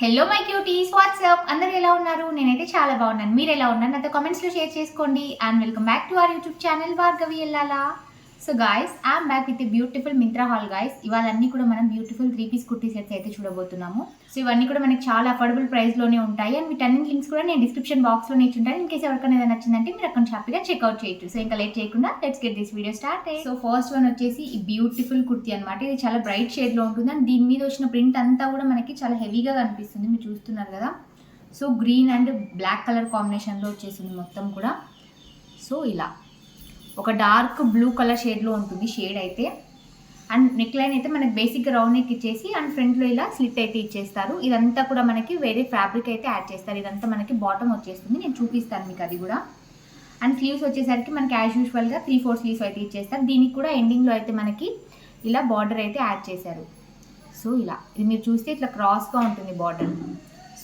Hello my cuties, WhatsApp అందరు ఎలా ఉన్నారు? నేనైతే చాలా బాగున్నాను. మీరు ఎలా ఉన్నారు? నాతో కామెంట్స్లో షేర్ చేసుకోండి. And welcome back to our YouTube channel Bhargavi Yellala. So guys, I'm back with beautiful Myntra haul guys. ఇవాళ అన్నీ కూడా మనం బ్యూటిఫుల్ 3 పీస్ కుర్తీ సెట్స్ అయితే చూడబోతున్నాము. సో ఇవన్నీ కూడా మనకి చాలా అఫోర్డబుల్ ప్రైస్లోనే ఉంటాయి. అండ్ వీటన్నిటి లింక్స్ కూడా నేను డిస్క్రిప్షన్ బాక్స్లో ఇచ్చుంటాను. ఇన్ కేసు ఎవరికైనా ఏదైనా నచ్చిందంటే మీరు అక్కడ హ్యాపీగా చెక్అవుట్ చేయొచ్చు. సో ఇంకా లేట్ చేయకుండా let's get this video start. So first one వచ్చేసి ఈ బ్యూటిఫుల్ కుర్తీ అనమాట. ఇది చాలా బ్రైట్ షేడ్లో ఉంటుంది. అండ్ దీని మీద వచ్చిన ప్రింట్ అంతా కూడా మనకి చాలా హెవీగా కనిపిస్తుంది. మీరు చూస్తున్నారు కదా. So green and black colour కాంబినేషన్లో వచ్చేసింది మొత్తం కూడా. సో ఇలా ఒక డార్క్ బ్లూ కలర్ షేడ్లో ఉంటుంది షేడ్ అయితే. అండ్ నెక్ లైన్ అయితే మనకి బేసిక్గా రౌండ్ నెక్ ఇచ్చేసి అండ్ ఫ్రంట్లో ఇలా స్లిట్ అయితే ఇచ్చేస్తారు. ఇదంతా కూడా మనకి వేరే ఫ్యాబ్రిక్ అయితే యాడ్ చేస్తారు. ఇదంతా మనకి బాటమ్ వచ్చేస్తుంది. నేను చూపిస్తాను మీకు అది కూడా. అండ్ స్లీవ్స్ వచ్చేసరికి మనకి యాజ్ యూజువల్గా 3/4 స్లీవ్స్ అయితే ఇచ్చేస్తారు. దీనికి కూడా ఎండింగ్లో అయితే మనకి ఇలా బార్డర్ అయితే యాడ్ చేశారు. సో ఇలా ఇది మీరు చూస్తే ఇట్లా క్రాస్గా ఉంటుంది బార్డర్.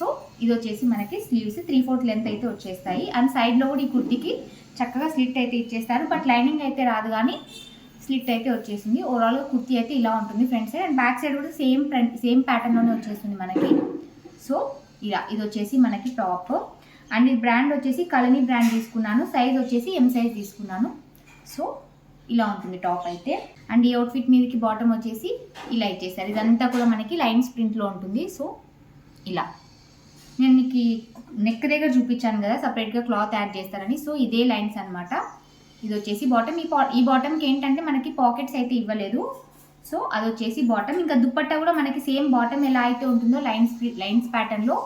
సో ఇది వచ్చేసి మనకి స్లీవ్స్ 3/4 లెంత్ అయితే వచ్చేస్తాయి. అండ్ సైడ్లో కూడా ఈ కుర్తికి చక్కగా స్లిట్ అయితే ఇచ్చేస్తారు. బట్ లైనింగ్ అయితే రాదు, కానీ స్లిట్ అయితే వచ్చేసింది. ఓవరాల్గా కుర్తీ అయితే ఇలా ఉంటుంది front side. And back side కూడా సేమ్ ప్యాటర్న్లోనే వచ్చేస్తుంది మనకి. సో ఇలా ఇది వచ్చేసి మనకి టాప్. అండ్ ఈ బ్రాండ్ వచ్చేసి కళని బ్రాండ్ తీసుకున్నాను. సైజ్ వచ్చేసి ఎం సైజ్ తీసుకున్నాను. సో ఇలా ఉంటుంది టాప్ అయితే. అండ్ ఈ అవుట్ఫిట్ మీదకి బాటమ్ వచ్చేసి ఇలా ఇచ్చేస్తారు. ఇదంతా కూడా మనకి లైన్స్ ప్రింట్లో ఉంటుంది. సో ఇలా నేను మీకు నెక్ దగ్గర చూపించాను కదా సపరేట్గా క్లాత్ యాడ్ చేస్తారని. సో ఇదే లైన్స్ అనమాట. ఇది వచ్చేసి బాటమ్. ఈ బాటమ్కి ఏంటంటే మనకి పాకెట్స్ అయితే ఇవ్వలేదు. సో అది వచ్చేసి బాటమ్. ఇంకా దుప్పట్టా కూడా మనకి సేమ్ బాటమ్ ఎలా అయితే ఉంటుందో లైన్స్ ప్యాటర్న్లో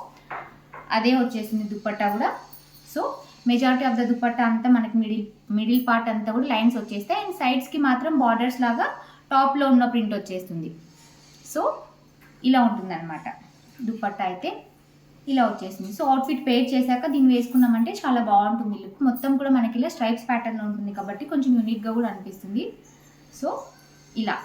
అదే వచ్చేసింది దుప్పట్టా కూడా. So majority of the dupatta అంతా మనకి మిడిల్ పార్ట్ అంతా కూడా లైన్స్ వచ్చేస్తాయి. అండ్ సైడ్స్కి మాత్రం బార్డర్స్ లాగా టాప్లో ఉన్న ప్రింట్ వచ్చేస్తుంది. సో ఇలా ఉంటుంది అనమాట దుప్పట్టా అయితే. ఇలా వచ్చేసింది. సో అవుట్ఫిట్ పేర్ చేశాక దీన్ని వేసుకున్నామంటే చాలా బాగుంటుంది లుక్. మొత్తం కూడా మనకి ఇలా స్ట్రైప్స్ ప్యాటర్న్ ఉంటుంది కాబట్టి కొంచెం యూనిక్గా కూడా అనిపిస్తుంది. సో ఇలా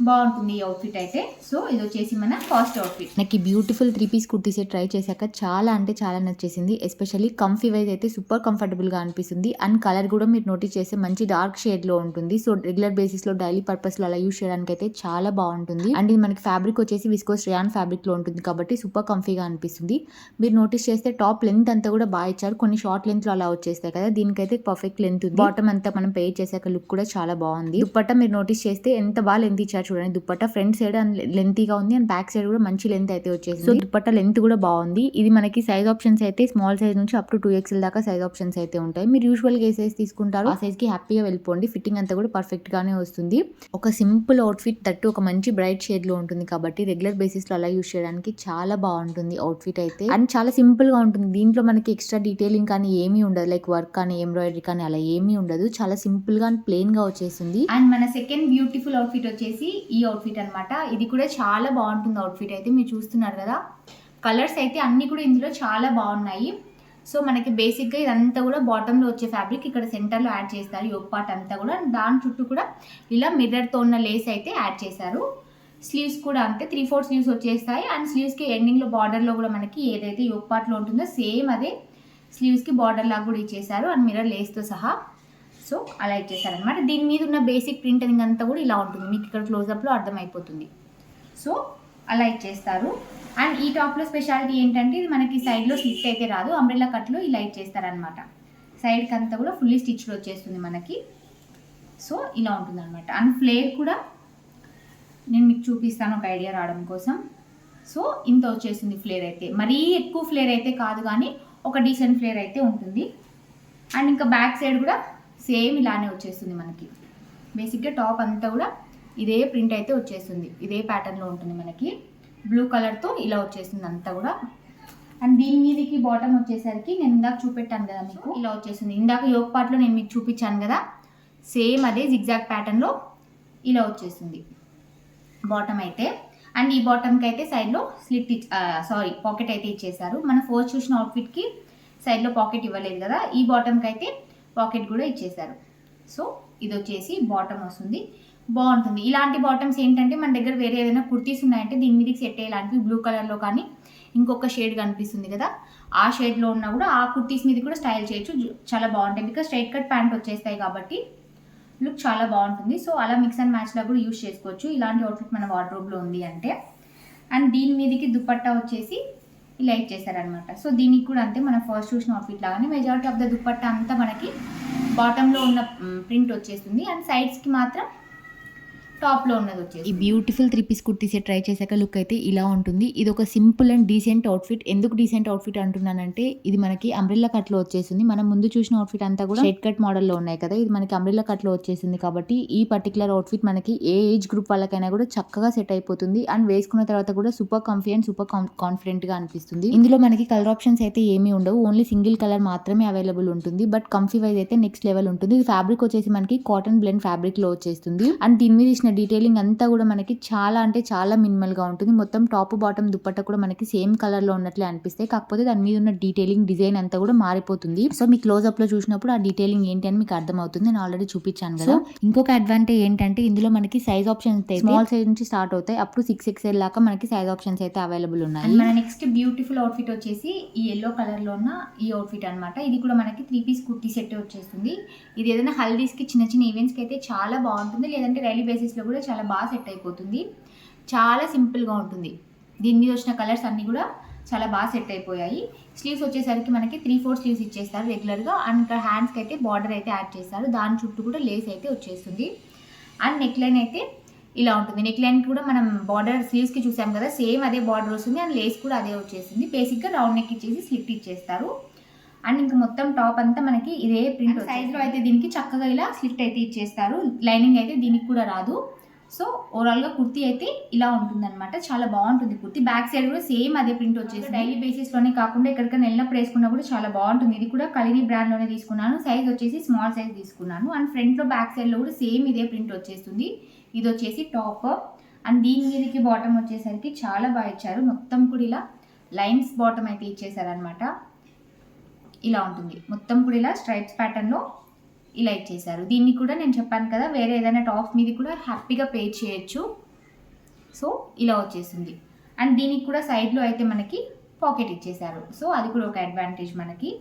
బాగుంటుంది ఈ అవుట్ఫిట్ అయితే. సో ఇది వచ్చేసి మన ఫస్ట్ అవుట్ఫిట్. నాకు ఈ beautiful 3 piece kurti set try చేశాక చాలా అంటే చాలా నచ్చేసింది. ఎస్పెషల్లీ కంఫీ వైజ్ అయితే సూపర్ కంఫర్టబుల్గా అనిపిస్తుంది. అండ్ కలర్ కూడా మీరు నోటీస్ చేస్తే మంచి డార్క్ షేడ్లో ఉంటుంది. సో రెగ్యులర్ బేసిస్లో డైలీ పర్పస్లో అలా యూస్ చేయడానికి అయితే చాలా బాగుంటుంది. అండ్ ఇది మనకి ఫ్యాబ్రిక్ వచ్చేసి విస్కోస్ రియాన్ ఫ్యాబ్రిక్లో ఉంటుంది కాబట్టి సూపర్ కంఫీగా అనిపిస్తుంది. మీరు నోటీస్ చేస్తే టాప్ లెంత్ అంతా కూడా బాగా ఇచ్చారు. కొన్ని షార్ట్ లెంత్లో అలా వచ్చేస్తాయి కదా, దీనికైతే పర్ఫెక్ట్ లెంత్ ఉంది. బాటమ్ అంతా మనం పే చేశాక లుక్ కూడా చాలా బాగుంది. దుప్పట్టా మీరు నోటీస్ చేస్తే ఎంత బాగా లెంత్ ఇచ్చారు చూడండి. దుప్పట్టా ఫ్రంట్ సైడ్ అండ్ లెంతీగా ఉంది. అండ్ బ్యాక్ సైడ్ కూడా మంచి లెంత్ అయితే వచ్చేసింది. సో దుప్పట్టా లెంత్ కూడా బాగుంది. ఇది మనకి సైజ్ ఆప్షన్స్ అయితే స్మాల్ సైజ్ నుంచి అప్ టు 2XL దాకా సైజ్ ఆప్షన్స్ అయితే ఉంటాయి. మీరు యూజువల్గా ఏ సైజ్ తీసుకుంటారో ఆ సైజ్ కి హ్యాపీగా వెళ్ళిపోండి. ఫిట్టింగ్ అంతా కూడా పర్ఫెక్ట్ గానే వస్తుంది. ఒక సింపుల్ అవుట్ఫిట్ తట్టు ఒక మంచి బ్రైట్ షేడ్ లో ఉంటుంది కాబట్టి రెగ్యులర్ బేసిస్ లో అలా యూస్ చేయడానికి చాలా బాగుంటుంది అవుట్ఫిట్ అయితే. అండ్ చాలా సింపుల్ గా ఉంటుంది. దీంట్లో మనకి ఎక్స్ట్రా డీటెయిలింగ్ కానీ ఏమీ ఉండదు. లైక్ వర్క్ కానీ ఎంబ్రాయిడరీ కానీ అలా ఏమీ ఉండదు. చాలా సింపుల్ గా అండ్ ప్లెయిన్ గా వచ్చేసింది. అండ్ మన సెకండ్ బ్యూటిఫుల్ అవుట్ఫిట్ వచ్చేసి ఈ అవుట్ఫిట్ అనమాట. ఇది కూడా చాలా బాగుంటుంది అవుట్ఫిట్ అయితే. మీరు చూస్తున్నారు కదా, కలర్స్ అయితే అన్నీ కూడా ఇందులో చాలా బాగున్నాయి. సో మనకి బేసిక్గా ఇదంతా కూడా బాటంలో వచ్చే ఫ్యాబ్రిక్ ఇక్కడ సెంటర్లో యాడ్ చేస్తారు. యోక్ పార్ట్ అంతా కూడా దాని చుట్టూ కూడా ఇలా మిర్రర్తో ఉన్న లేస్ అయితే యాడ్ చేశారు. స్లీవ్స్ కూడా అంతే 3/4 స్లీవ్స్ వచ్చేస్తాయి. అండ్ స్లీవ్స్కి ఎండింగ్లో బార్డర్లో కూడా మనకి ఏదైతే యోక్ పార్ట్లో ఉంటుందో సేమ్ అదే స్లీవ్స్కి బార్డర్ లాగా కూడా ఇచ్చేసారు. అండ్ మిర్రర్ లేస్తో సహా. సో అలా ఇచ్చేసారనమాట. దీని మీద ఉన్న బేసిక్ ప్రింటింగ్ అంతా కూడా ఇలా ఉంటుంది. మీకు ఇక్కడ క్లోజప్లో అర్థమైపోతుంది. సో అలా ఇచ్చేస్తారు. అండ్ ఈ టాప్లో స్పెషాలిటీ ఏంటంటే ఇది మనకి సైడ్లో స్లిట్ అయితే రాదు. అంబ్రెల్లా కట్లో ఇలా ఇచ్చేస్తారనమాట. సైడ్కి అంతా కూడా ఫుల్లీ స్టిచ్లో వచ్చేస్తుంది మనకి. సో ఇలా ఉంటుంది అనమాట. అండ్ ఫ్లేర్ కూడా నేను మీకు చూపిస్తాను ఒక ఐడియా రావడం కోసం. సో ఇంత వచ్చేస్తుంది ఫ్లేర్ అయితే. మరీ ఎక్కువ ఫ్లేర్ అయితే కాదు, కానీ ఒక డీసెంట్ ఫ్లేర్ అయితే ఉంటుంది. అండ్ ఇంకా బ్యాక్ సైడ్ కూడా సేమ్ ఇలానే వచ్చేస్తుంది మనకి. బేసిక్గా టాప్ అంతా కూడా ఇదే ప్రింట్ అయితే వచ్చేస్తుంది. ఇదే ప్యాటర్న్లో ఉంటుంది మనకి. బ్లూ కలర్తో ఇలా వచ్చేస్తుంది అంతా కూడా. అండ్ దీని మీదకి బాటమ్ వచ్చేసరికి నేను ఇందాక చూపెట్టాను కదా మీకు, ఇలా వచ్చేస్తుంది. ఇందాక యోక్ పార్ట్లో నేను మీకు చూపించాను కదా, సేమ్ అదే జిగ్జాగ్ ప్యాటర్న్లో ఇలా వచ్చేస్తుంది బాటమ్ అయితే. అండ్ ఈ బాటమ్కి అయితే సైడ్లో పాకెట్ అయితే ఇచ్చేసారు. మన ఫస్ట్ చూసిన అవుట్ఫిట్కి సైడ్లో పాకెట్ ఇవ్వలేదు కదా, ఈ బాటమ్కి అయితే పాకెట్ కూడా ఇచ్చేసారు. సో ఇది వచ్చేసి బాటమ్ వస్తుంది. బాగుంటుంది. ఇలాంటి బాటమ్స్ ఏంటంటే మన దగ్గర వేరే ఏదైనా కుర్తీస్ ఉన్నాయంటే దీని మీదకి సెట్ అయ్యేలాంటివి బ్లూ కలర్లో కానీ ఇంకొక షేడ్ కనిపిస్తుంది కదా, ఆ షేడ్లో ఉన్నా కూడా ఆ కుర్తీస్ మీద కూడా స్టైల్ చేయొచ్చు. చాలా బాగుంటాయి. బికాస్ స్ట్రైట్ కట్ ప్యాంట్ వచ్చేస్తాయి కాబట్టి లుక్ చాలా బాగుంటుంది. సో అలా మిక్స్ అండ్ మ్యాచ్లా కూడా యూస్ చేసుకోవచ్చు ఇలాంటి అవుట్ఫిట్ మన వార్డ్రోబ్లో ఉంది అంటే. అండ్ దీని మీదకి దుపట్టా వచ్చేసి ఇలా ఇచ్చేసారనమాట. సో దీనికి కూడా అంతే, మనం ఫస్ట్ చూసిన అవుట్ఫిట్ లాగానే మెజారిటీ ఆఫ్ ద దుపట్టా అంతా మనకి బాటంలో ఉన్న ప్రింట్ వచ్చేస్తుంది అండ్ సైడ్స్కి మాత్రం టాప్లో ఉన్నది వచ్చేసి. ఈ beautiful 3 piece kurti set try చేశాక లుక్ అయితే ఇలా ఉంటుంది. ఇది ఒక సింపుల్ అండ్ డీసెంట్ అవుట్ఫిట్. ఎందుకు డీసెంట్ అవుట్ఫిట్ అంటున్నానంటే ఇది మనకి అంబ్రెల్లా కట్లో వచ్చేసింది. మనం ముందు చూసిన అవుట్ఫిట్ అంతా కూడా షెడ్ కట్ మోడల్లో ఉన్నాయి కదా, ఇది మనకి అంబ్రెల్లా కట్లో వచ్చేసింది కాబట్టి ఈ పర్టికులర్ అవుట్ఫిట్ మనకి ఏ ఏజ్ గ్రూప్ వాళ్ళకైనా కూడా చక్కగా సెట్ అయిపోతుంది అండ్ వేసుకున్న తర్వాత కూడా super comfy and super confident గా అనిపిస్తుంది. ఇందులో మనకి కలర్ ఆప్షన్స్ అయితే ఏమీ ఉండవు, ఓన్లీ సింగిల్ కలర్ మాత్రమే అవైలబుల్ ఉంటుంది. బట్ కంఫీ వైజ్ అయితే నెక్స్ట్ లెవెల్ ఉంటుంది. ఇది ఫ్యాబ్రిక్ వచ్చేసి మనకి కాటన్ బ్లెండ్ ఫ్యాబ్రిక్ లో వచ్చేస్తుంది అండ్ దీని మీద ఇచ్చిన డీటెయిలింగ్ అంతా కూడా మనకి చాలా అంటే చాలా మినిమల్ గా ఉంటుంది. మొత్తం టాప్ బాటమ్ దుపట్టా కూడా మనకి సేమ్ కలర్ లో ఉన్నట్లే అనిపిస్తాయి, కాకపోతే దాని మీద ఉన్న డీటెయిలింగ్ డిజైన్ అంతా కూడా మారిపోతుంది. సో మీ క్లోజ్ అప్ లో చూసినప్పుడు ఆ డీటెయిలింగ్ ఏంటి అని మీకు అర్థమవుతుంది. నేను ఆల్రెడీ చూపించాను కదా. ఇంకొక అడ్వాంటేజ్ ఏంటంటే ఇందులో మనకి సైజ్ ఆప్షన్స్ అయితే స్మాల్ సైజ్ నుంచి స్టార్ట్ అవుతాయి, అప్ టు 6XL దాకా మనకి సైజ్ ఆప్షన్స్ అయితే అవైలబుల్ ఉన్నాయి. మన నెక్స్ట్ బ్యూటిఫుల్ అవుట్ఫిట్ వచ్చేసి ఈ ఎల్లో కలర్ లో ఉన్న ఈ అవుట్ఫిట్ అనమాట. ఇది కూడా మనకి 3 పీస్ కుర్తీ సెట్ వచ్చేస్తుంది. ఇది ఏదైనా హల్దీస్ కి చిన్న చిన్న ఈవెంట్స్ కి అయితే చాలా బాగుంటుంది, లేదంటే డైలీ బేసిస్ లో కూడా చాలా బాగా సెట్ అయిపోతుంది. చాలా సింపుల్ గా ఉంటుంది. దీని మీద వచ్చిన కలర్స్ అన్ని కూడా చాలా బాగా సెట్ అయిపోయాయి. స్లీవ్స్ వచ్చేసరికి మనకి 3/4 స్లీవ్స్ ఇచ్చేస్తారు రెగ్యులర్ గా అండ్ ఇక్కడ హ్యాండ్స్ కి అయితే బార్డర్ అయితే యాడ్ చేస్తారు, దాని చుట్టూ కూడా లేస్ అయితే వచ్చేస్తుంది అండ్ నెక్ లైన్ అయితే ఇలా ఉంటుంది. నెక్ లైన్ కూడా మనం బార్డర్ స్లీవ్స్ కి చూసాం కదా, సేమ్ అదే బార్డర్ వస్తుంది అండ్ లేస్ కూడా అదే వచ్చేస్తుంది. బేసిక్ గా రౌండ్ నెక్ ఇచ్చేసి స్లిట్ ఇచ్చేస్తారు అండ్ ఇంకా మొత్తం టాప్ అంతా మనకి ఇదే ప్రింట్ సైజ్ లో అయితే దీనికి చక్కగా ఇలా స్లిట్ అయితే ఇచ్చేస్తారు. లైనింగ్ అయితే దీనికి కూడా రాదు. సో ఓవరాల్ గా కుర్తీ అయితే ఇలా ఉంటుంది అనమాట. చాలా బాగుంటుంది కుర్తీ. బ్యాక్ సైడ్ కూడా సేమ్ అదే ప్రింట్ వచ్చేసి డైలీ బేసిస్ లోనే కాకుండా ఎక్కడికైనా వెళ్ళినప్పుడు వేసుకున్నా కూడా చాలా బాగుంటుంది. ఇది కూడా కలిని బ్రాండ్ లోనే తీసుకున్నాను. సైజ్ వచ్చేసి స్మాల్ సైజ్ తీసుకున్నాను అండ్ ఫ్రంట్ లో బ్యాక్ సైడ్ లో కూడా సేమ్ ఇదే ప్రింట్ వచ్చేస్తుంది. ఇది వచ్చేసి టాప్ అండ్ దీని మీదకి బాటమ్ వచ్చేసరికి చాలా బాగా ఇచ్చారు. మొత్తం కూడా ఇలా లైన్స్ బాటమ్ అయితే ఇచ్చేసారనమాట. ఇలా ఉంటుంది మొత్తం కూడా ఇలా స్ట్రైప్స్ ప్యాటర్న్ లో ఇలా ఇచ్చేసారు. దీన్ని కూడా నేను చెప్పాను కదా, వేరే ఏదైనా టాప్స్ మీద కూడా హ్యాపీగా పే చేయొచ్చు. సో ఇలా వచ్చేసింది అండ్ దీనికి కూడా సైడ్లో అయితే మనకి పాకెట్ ఇచ్చేసారు. సో అది కూడా ఒక అడ్వాంటేజ్ మనకి.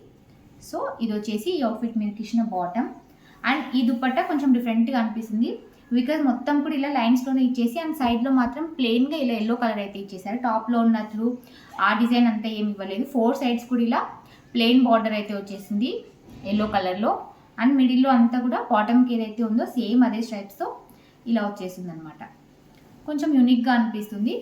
సో ఇది వచ్చేసి ఈ అవుట్ఫిట్ మీదకి ఇచ్చిన బాటమ్ అండ్ ఈ దుపట్టా కొంచెం డిఫరెంట్గా అనిపిస్తుంది బికాజ్ మొత్తం కూడా ఇలా లైన్స్లోనే ఇచ్చేసి అండ్ సైడ్లో మాత్రం ప్లెయిన్గా ఇలా ఎల్లో కలర్ అయితే ఇచ్చేసారు. టాప్లో ఉన్నట్లు ఆ డిజైన్ అంతా ఏమి ఇవ్వలేదు. 4 సైడ్స్ కూడా ఇలా ప్లెయిన్ బార్డర్ అయితే వచ్చేసింది ఎల్లో కలర్లో అండ్ మిడిల్లో అంతా కూడా బాటమ్కి ఏదైతే ఉందో సేమ్ అదే స్ట్రైప్స్తో ఇలా వచ్చేసింది అనమాట. కొంచెం యూనిక్గా అనిపిస్తుంది.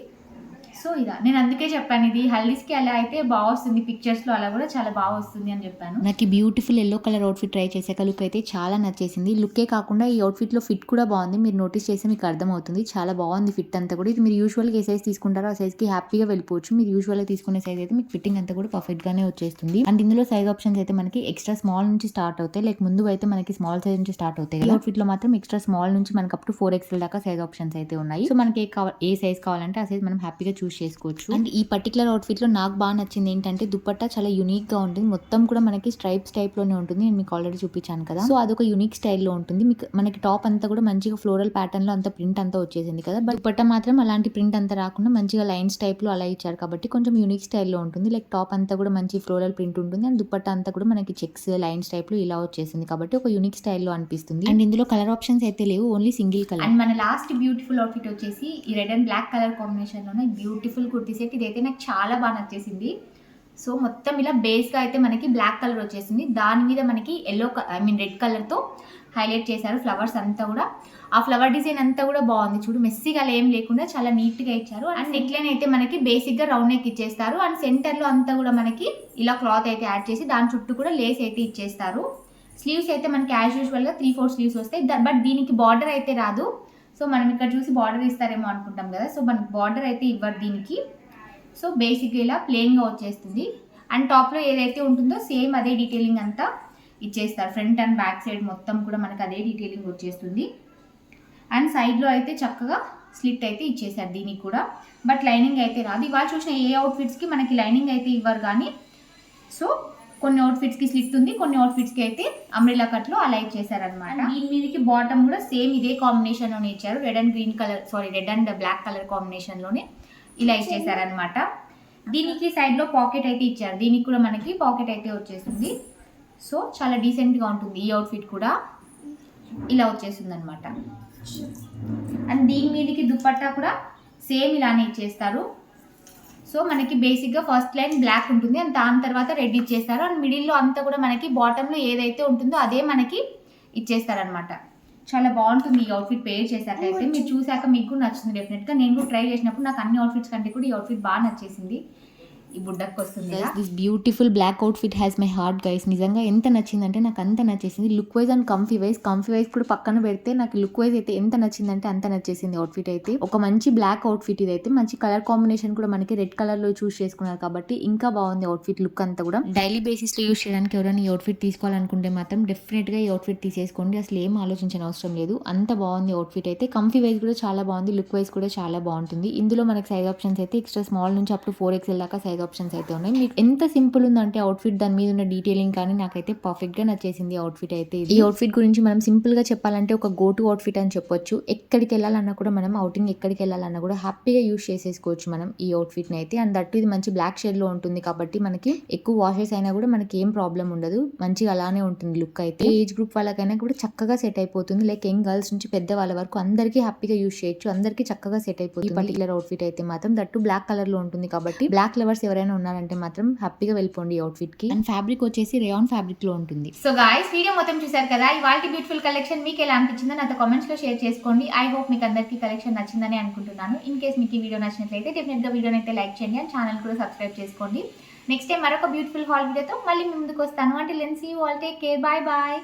సో ఇలా నేను అందుకే చెప్పాను, ఇది హల్దీస్కి అలా అయితే బాగా వస్తుంది, పిక్చర్స్లో అలా కూడా చాలా బాగా వస్తుంది అని చెప్పాను. నాకు beautiful yellow colour outfit try చేశాక లుక్ అయితే చాలా నచ్చేసింది. లుక్కే కాకుండా ఈ అవుట్ఫిట్లో ఫిట్ కూడా బాగుంది. మీరు నోటీస్ చేస్తే మీకు అర్థమవుతుంది, చాలా బాగుంది ఫిట్ అంతా కూడా. ఇది మీరు యూజువల్గా ఏ సైజ్ తీసుకుంటారో ఆ సైజ్కి హ్యాపీగా వెళ్ళిపోవచ్చు. మీరు యూజువల్గా తీసుకునే సైజ్ అయితే మీకు ఫిట్టింగ్ అంతా కూడా పర్ఫెక్ట్గానే వచ్చేస్తుంది. అండ్ ఇందులో సైజ్ ఆప్షన్స్ అయితే మనకి ఎక్స్ట్రా స్మాల్ నుంచి స్టార్ట్ అవుతాయి, లైక్ ముందు అయితే మనకి స్మాల్ సైజ్ నుంచి స్టార్ట్ అవుతాయి. ఈ అవుట్ఫిట్లో మాత్రం ఎక్స్ట్రా స్మాల్ నుంచి మనకి అప్ టు 4XL దాకా సైజ్ ఆప్షన్స్ అయితే ఉన్నాయి. సో మనకి ఏ సైజ్ కావాలంటే ఆ సైజ్ మనం హ్యాపీగా చూస్ చేసుకోవచ్చు. అండ్ ఈ పర్టికులర్ అవుట్ఫిట్లో నాకు బాగా నచ్చింది ఏంటంటే దుపట్టా చాలా యూనిక్గా ఉంటుంది. మొత్తం కూడా మనకి స్ట్రైప్స్ టైప్లోనే ఉంటుంది. నేను మీకు ఆల్రెడీ చూపించాను కదా. సో అదొక యూనిక్ స్టైల్లో ఉంటుంది. మీకు మనకి టాప్ అంతా కూడా మంచిగా ఫ్లోరల్ ప్యాటర్న్లో అంత ప్రింట్ అంతా వచ్చేసింది కదా, బట్ దుపట్టా మాత్రం అలాంటి ప్రింట్ అంతా రాకుండా మంచిగా లైన్స్ టైప్లో అలా ఇచ్చారు కాబట్టి కొంచెం యూనిక్ స్టైల్లో ఉంటుంది. లైక్ టాప్ అంతా కూడా మంచి ఫ్లోరల్ ప్రింట్ ఉంటుంది అండ్ దుపట్టా అంతా కూడా మనకి చెక్స్ లైన్స్ టైప్లో ఇలా వచ్చేసింది కాబట్టి ఒక యూనిక్ స్టైల్లో అనిపిస్తుంది. అండ్ ఇందులో కలర్ ఆప్షన్స్ అయితే లేవు, ఓన్లీ సింగిల్ కలర్. అండ్ మన లాస్ట్ బ్యూటిఫుల్ అవుట్ఫిట్ వచ్చేసి ఈ రెడ్ అండ్ బ్లాక్ కలర్ కాంబినేషన్లోనే బ్యూటిఫుల్ కుర్తీ సెట్. ఇదైతే నాకు చాలా బాగా నచ్చేసింది. సో మొత్తం ఇలా బేస్గా అయితే మనకి బ్లాక్ కలర్ వచ్చేసింది, దాని మీద మనకి రెడ్ కలర్తో హైలైట్ చేశారు ఫ్లవర్స్ అంతా కూడా. ఆ ఫ్లవర్ డిజైన్ అంతా కూడా బాగుంది చూడు, మెస్సీగా ఏం లేకుండా చాలా నీట్గా ఇచ్చారు. అండ్ నెక్ లైన్ అయితే మనకి బేసిక్గా రౌండ్ నెక్ ఇచ్చేస్తారు అండ్ సెంటర్లో అంతా కూడా మనకి ఇలా క్లాత్ అయితే యాడ్ చేసి దాని చుట్టూ కూడా లేస్ అయితే ఇచ్చేస్తారు. స్లీవ్స్ అయితే మనకి యాజ్ యూజువల్గా 3/4 స్లీవ్స్ వస్తాయి, బట్ దీనికి బార్డర్ అయితే రాదు. సో మనం ఇక్కడ చూసి బార్డర్ ఇస్తారేమో అనుకుంటాం కదా, సో మనకి బార్డర్ అయితే ఇవ్వరు దీనికి. సో బేసిక్గా ఇలా ప్లెయిన్గా వచ్చేస్తుంది అండ్ టాప్లో ఏదైతే ఉంటుందో సేమ్ అదే డీటెయిలింగ్ అంతా ఇచ్చేస్తారు. ఫ్రంట్ అండ్ బ్యాక్ సైడ్ మొత్తం కూడా మనకి అదే డీటెయిలింగ్ వచ్చేస్తుంది అండ్ సైడ్లో అయితే చక్కగా స్లిట్ అయితే ఇచ్చేసారు దీనికి కూడా, బట్ లైనింగ్ అయితే రాదు. ఇవాళ చూసిన ఏ అవుట్ఫిట్స్కి మనకి లైనింగ్ అయితే ఇవ్వరు కానీ, సో కొన్ని అవుట్ఫిట్స్కి స్లిట్ ఉంది, కొన్ని అవుట్ఫిట్స్కి అయితే అంబ్రెల్లా కట్లో అలా ఇచ్చేసారనమాట. దీని మీదకి బాటమ్ కూడా సేమ్ ఇదే కాంబినేషన్లోనే ఇచ్చారు, రెడ్ అండ్ బ్లాక్ కలర్ కాంబినేషన్లోనే ఇలా ఇచ్చేసారనమాట. దీనికి సైడ్లో పాకెట్ అయితే ఇచ్చారు, దీనికి కూడా మనకి పాకెట్ అయితే వచ్చేస్తుంది. సో చాలా డీసెంట్గా ఉంటుంది ఈ అవుట్ఫిట్ కూడా. ఇలా వచ్చేస్తుంది అనమాట. అండ్ దీని మీదకి దుపట్టా కూడా సేమ్ ఇలానే ఇచ్చేస్తారు. సో మనకి బేసిక్గా ఫస్ట్ లైన్ బ్లాక్ ఉంటుంది అండ్ దాని తర్వాత రెడ్ ఇచ్చేస్తారు అండ్ మిడిల్లో అంతా కూడా మనకి బాటంలో ఏదైతే ఉంటుందో అదే మనకి ఇచ్చేస్తారనమాట. చాలా బాగుంటుంది ఈ అవుట్ఫిట్ పేర్ చేశాక అయితే. మీరు చూసాక మీకు కూడా నచ్చుతుంది డెఫినెట్గా. నేను కూడా ట్రై చేసినప్పుడు నాకు అన్ని అవుట్ఫిట్స్ కంటే కూడా ఈ అవుట్ఫిట్ బాగా నచ్చేసింది. ఈ బుడ్డకు వస్తుంది this beautiful black outfit has my heart guys. నిజంగా ఎంత నచ్చిందంటే నాకు అంత నచ్చేసింది. Look wise and comfy wise కూడా పక్కన పెడితే నాకు లుక్ వైజ్ అయితే ఎంత నచ్చిందంటే అంత నచ్చేసింది అవుట్ఫిట్ అయితే. ఒక మంచి బ్లాక్ అవుట్ఫిట్ ఇదైతే. మంచి కలర్ కాంబినేషన్ కూడా మనకి రెడ్ కలర్ లో చూస్ చేసుకున్నారు కాబట్టి ఇంకా బాగుంది అవుట్ఫిట్ లుక్ అంతా కూడా. డైలీ బేసిస్ లో యూస్ చేయడానికి ఎవరైనా ఈ అవుట్ఫిట్ తీసుకోవాలనుకుంటే మాత్రం డెఫినెట్ గా ఈ అవుట్ఫిట్ తీసేసుకోండి. అసలు ఏం ఆలోచించిన అవసరం లేదు. అంత బాగుంది అవుట్ఫిట్ అయితే. కంఫీ వైజ్ కూడా చాలా బాగుంది, లుక్ వైజ్ కూడా చాలా బాగుంటుంది. ఇందులో మనకి సైజ్ ఆప్షన్స్ అయితే ఎక్స్ట్రా స్మాల్ నుంచి అప్ టు 4XL దాకా సైజ్ ఆప్షన్స్ అయితే ఉన్నాయి. మీకు ఎంత సింపుల్ ఉందంటే అవుట్ఫిట్, దాని మీద ఉన్న డీటెయిలింగ్ కానీ నాకైతే పర్ఫెక్ట్ గా నచ్చేసింది అవుట్ఫిట్ అయితే. ఈ అవుట్ఫిట్ గురించి మనం సింపుల్ గా చెప్పాలంటే ఒక గో టు అవుట్ఫిట్ అని చెప్పొచ్చు. ఎక్కడికి వెళ్ళాలన్నా కూడా మనం అవుటింగ్ ఎక్కడికి వెళ్ళాలన్నా కూడా హ్యాపీగా యూస్ చేసేసుకోవచ్చు మనం ఈ అవుట్ఫిట్ ని అయితే. అండ్ దట్టు ఇది మంచి బ్లాక్ షేడ్ లో ఉంటుంది కాబట్టి మనకి ఎక్కువ వాషెస్ అయినా కూడా మనకి ఏం ప్రాబ్లం ఉండదు, మంచిగా అలానే ఉంటుంది లుక్ అయితే. ఏజ్ గ్రూప్ వాళ్ళకైనా కూడా చక్కగా సెట్ అయిపోతుంది. లైక్ యంగ్ గర్ల్స్ నుంచి పెద్ద వాళ్ళ వరకు అందరికీ హ్యాపీగా యూస్ చేయొచ్చు, అందరికీ చక్కగా సెట్ అయిపోతుంది ఈ పర్టికులర్ అవుట్ఫిట్ అయితే మాత్రం. దట్టు బ్లాక్ కలర్ లో ఉంటుంది కాబట్టి బ్లాక్ లవర్స్ ఎవరైనా ఉన్నారంటే మాత్రం హ్యాపీగా వెళ్ళిపోండి ఈ అవుట్ఫిట్ కి. అండ్ ఫ్యాబ్రిక్ వచ్చేసి రేయాన్ ఫ్యాబ్రిక్ లో ఉంటుంది. సో గాయ్స్, వీడియో మొత్తం చూసారు కదా. ఇవాళ బ్యూటిఫుల్ కలెక్షన్ మీకు ఎలా అనిపించిందో నాతో కామెంట్స్ లో షేర్ చేసుకోండి. ఐ హోప్ మీకు అందరికీ కలెక్షన్ నచ్చిందని అనుకుంటున్నాను. ఇన్ కేస్ మీకు ఈ వీడియో నచ్చినట్లయితే డెఫినెట్ గా వీడియోని అయితే లైక్ చేయండి అండ్ ఛానల్ కూడా సబ్స్క్రైబ్ చేసుకోండి. నెక్స్ట్ టైం మరొక బ్యూటిఫుల్ హాల్ వీడియోతో మళ్ళీ మీ ముందుకు వస్తాను. అంటే లెన్స్ you all take care, bye bye.